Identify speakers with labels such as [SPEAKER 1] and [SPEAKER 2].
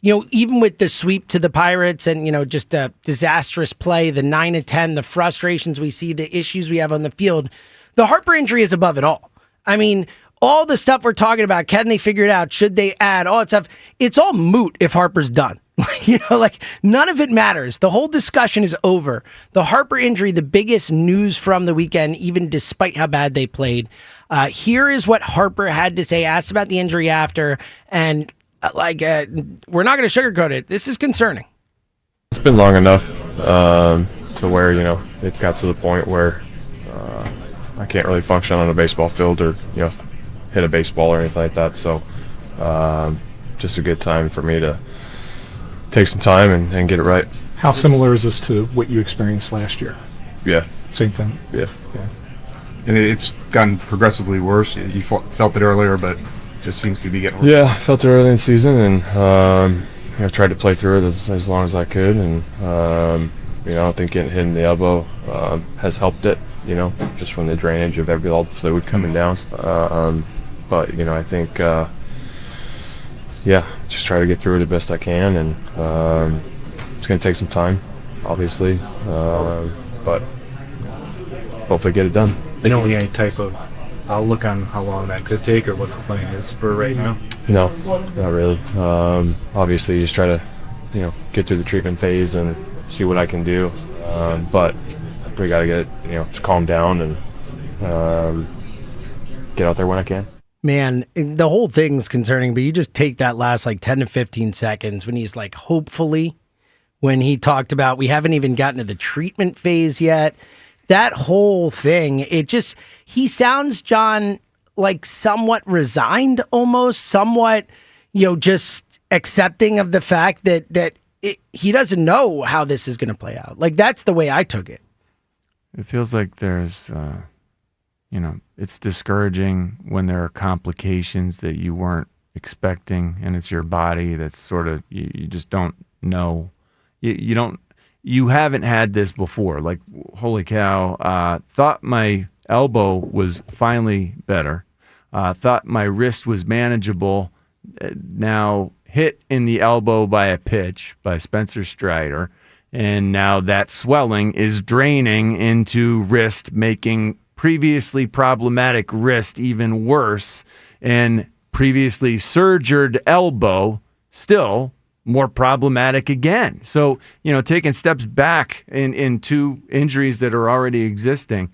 [SPEAKER 1] even with the sweep to the Pirates and, just a disastrous play, the 9-10, the frustrations we see, the issues we have on the field, the Harper injury is above it all. I mean, all the stuff we're talking about, can they figure it out? Should they add all that stuff? It's all moot if Harper's done. None of it matters. The whole discussion is over. The Harper injury, the biggest news from the weekend, even despite how bad they played. Here is what Harper had to say, asked about the injury after, and we're not going to sugarcoat it. This is concerning.
[SPEAKER 2] It's been long enough to where, it got to the point where I can't really function on a baseball field or, hit a baseball or anything like that. So just a good time for me to take some time and get it right.
[SPEAKER 3] How similar is this to what you experienced last year?
[SPEAKER 2] Yeah.
[SPEAKER 3] Same thing?
[SPEAKER 2] Yeah.
[SPEAKER 4] And it's gotten progressively worse. You felt it earlier, but just seems to be getting worse.
[SPEAKER 2] Yeah, I felt it early in the season, and tried to play through it as long as I could. And I don't think getting hit in the elbow has helped it. Just from the drainage of all the fluid coming down. But I think just try to get through it the best I can, and it's going to take some time, obviously, but hopefully get it done.
[SPEAKER 5] You don't have any type of outlook on how long that could take or what the plan is for right now?
[SPEAKER 2] No, not really. Obviously, you just try to, get through the treatment phase and see what I can do. But we got to get it, to calm down and get out there when I can.
[SPEAKER 1] Man, the whole thing's concerning, but you just take that last 10 to 15 seconds when he's hopefully, when he talked about we haven't even gotten to the treatment phase yet. That whole thing, he sounds, John, somewhat resigned almost, somewhat, just accepting of the fact that he doesn't know how this is going to play out. That's the way I took it.
[SPEAKER 6] It feels like there's, it's discouraging when there are complications that you weren't expecting, and it's your body that's sort of, you just don't know. You haven't had this before. Holy cow, thought my elbow was finally better. Thought my wrist was manageable. Now hit in the elbow by a pitch by Spencer Strider. And now that swelling is draining into wrist, making previously problematic wrist even worse. And previously surgered elbow still more problematic again. So, taking steps back in two injuries that are already existing.